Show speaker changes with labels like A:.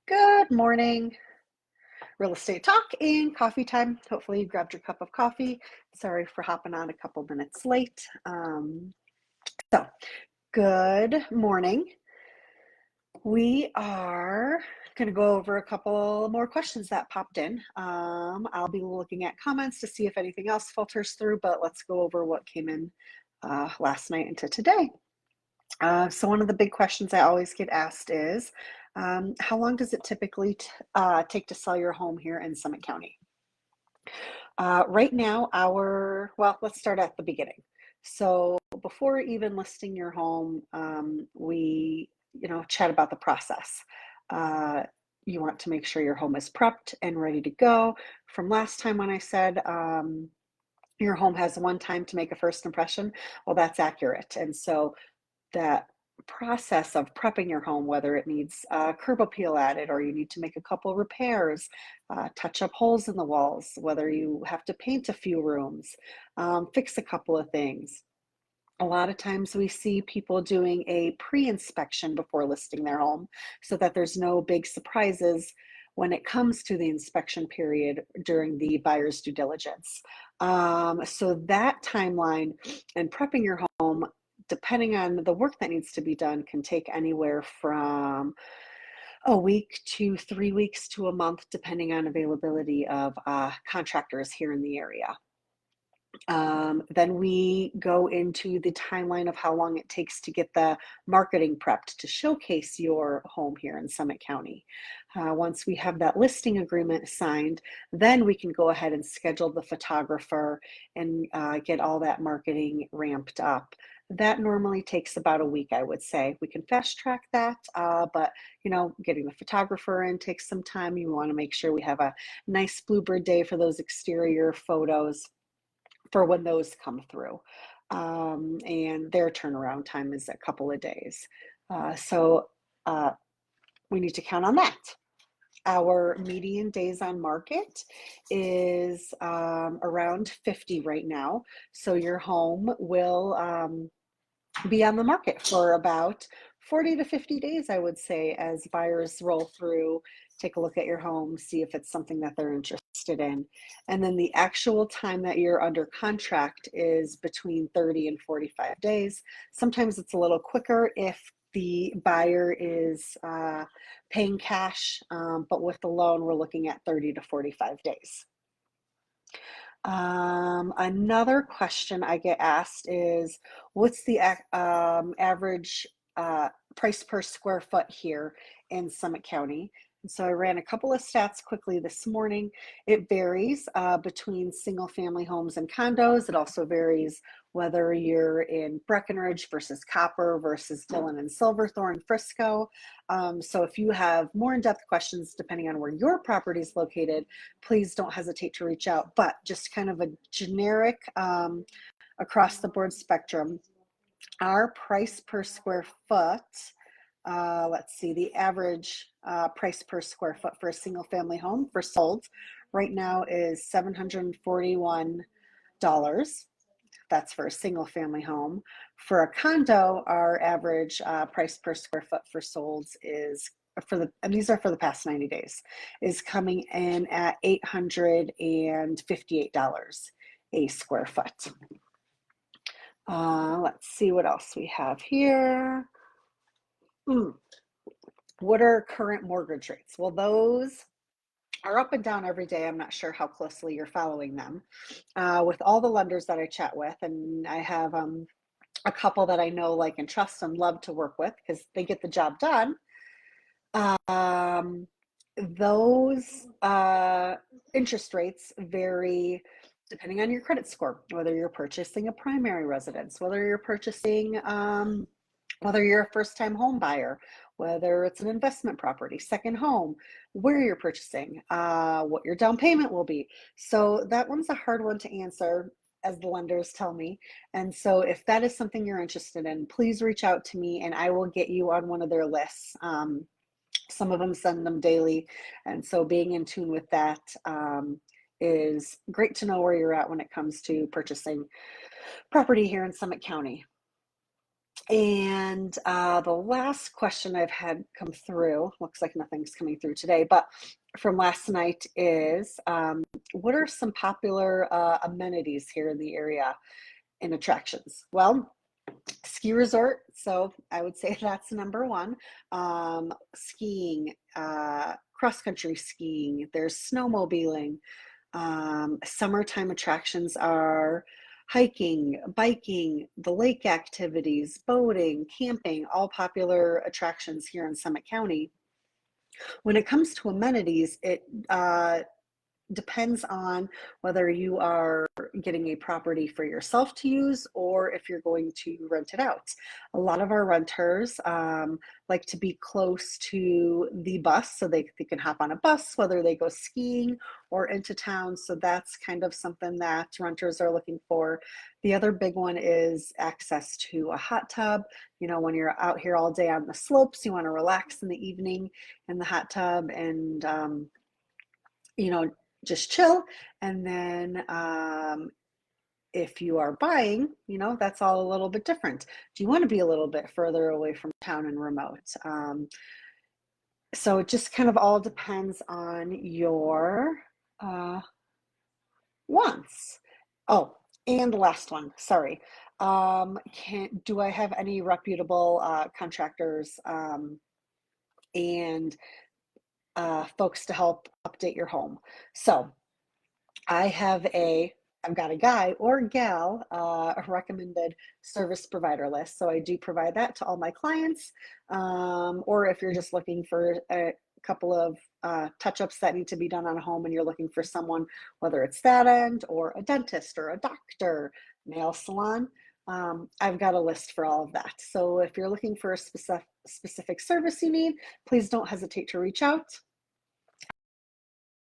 A: Good morning. Real estate talk and coffee time. Hopefully you grabbed your cup of coffee. Sorry for hopping on a couple minutes late. So good morning. We are going to go over a couple more questions that popped in. I'll be looking at comments to see if anything else filters through, but let's go over what came in last night into today. So one of the big questions I always get asked is, how long does it typically take to sell your home here in Summit County? Right now, well, let's start at the beginning. So before even listing your home, we, chat about the process. You want to make sure your home is prepped and ready to go. From last time when I said, your home has one time to make a first impression, well, that's accurate. And so that process of prepping your home, whether it needs curb appeal added or you need to make a couple repairs, touch up holes in the walls, whether you have to paint a few rooms, fix a couple of things. A lot of times we see people doing a pre-inspection before listing their home so that there's no big surprises when it comes to the inspection period during the buyer's due diligence. So that timeline and prepping your home, depending on the work that needs to be done, can take anywhere from a week to 3 weeks to a month, depending on availability of contractors here in the area. Then we go into the timeline of how long it takes to get the marketing prepped to showcase your home here in Summit County. Once we have that listing agreement signed, then we can go ahead and schedule the photographer and get all that marketing ramped up. That normally takes about a week, I would say. We can fast track that, but getting the photographer in takes some time. You want to make sure we have a nice bluebird day for those exterior photos for when those come through. And their turnaround time is a couple of days. So we need to count on that. Our median days on market is around 50 right now. So your home will be on the market for about 40 to 50 days, I would say, as buyers roll through, take a look at your home, see if it's something that they're interested in. And then the actual time that you're under contract is between 30 and 45 days. Sometimes it's a little quicker if the buyer is paying cash, but with the loan, we're looking at 30 to 45 days. Another question I get asked is, what's the average price per square foot here in Summit County? And so I ran a couple of stats quickly this morning. It varies between single family homes and condos. It also varies whether you're in Breckenridge versus Copper versus Dillon and Silverthorne, Frisco. So if you have more in-depth questions, depending on where your property is located, please don't hesitate to reach out. But just kind of a generic across the board spectrum, our price per square foot, let's see, the average price per square foot for a single family home for sold right now is $741. That's for a single family home. For a condo, our average price per square foot for solds is, and these are for the past 90 days, is coming in at $858 a square foot. Let's see what else we have here. What are current mortgage rates? Well, those are up and down every day. I'm not sure how closely you're following them. With all the lenders that I chat with, and I have a couple that I know, like, and trust and love to work with because they get the job done. Those interest rates vary depending on your credit score, whether you're purchasing a primary residence, whether you're purchasing, whether you're a first-time home buyer, whether it's an investment property, second home, where you're purchasing, what your down payment will be. So that one's a hard one to answer, as the lenders tell me. And so if that is something you're interested in, please reach out to me and I will get you on one of their lists. Some of them send them daily. And so being in tune with that is great to know where you're at when it comes to purchasing property here in Summit County. And the last question I've had come through, looks like nothing's coming through today, but from last night is, what are some popular amenities here in the area and attractions? Well, ski resort, so I would say that's number one. Skiing, cross country skiing, there's snowmobiling. Summertime attractions are hiking, biking, the lake activities, boating, camping, all popular attractions here in Summit County. When it comes to amenities, it depends on whether you are getting a property for yourself to use or if you're going to rent it out. A lot of our renters like to be close to the bus so they can hop on a bus, whether they go skiing or into town. So that's kind of something that renters are looking for. The other big one is access to a hot tub. You know, when you're out here all day on the slopes, you want to relax in the evening in the hot tub and, you know, just chill. And then if you are buying, you know, that's all a little bit different. Do you want to be a little bit further away from town and remote? So it just kind of all depends on your uh, wants. Oh, and last one, sorry. Do I have any reputable contractors and folks to help update your home? So I have I've got a guy or gal recommended service provider list. So I do provide that to all my clients. Or if you're just looking for a couple of touch-ups that need to be done on a home and you're looking for someone, whether it's that end or a dentist or a doctor, nail salon, I've got a list for all of that. So if you're looking for a specific service you need, please don't hesitate to reach out.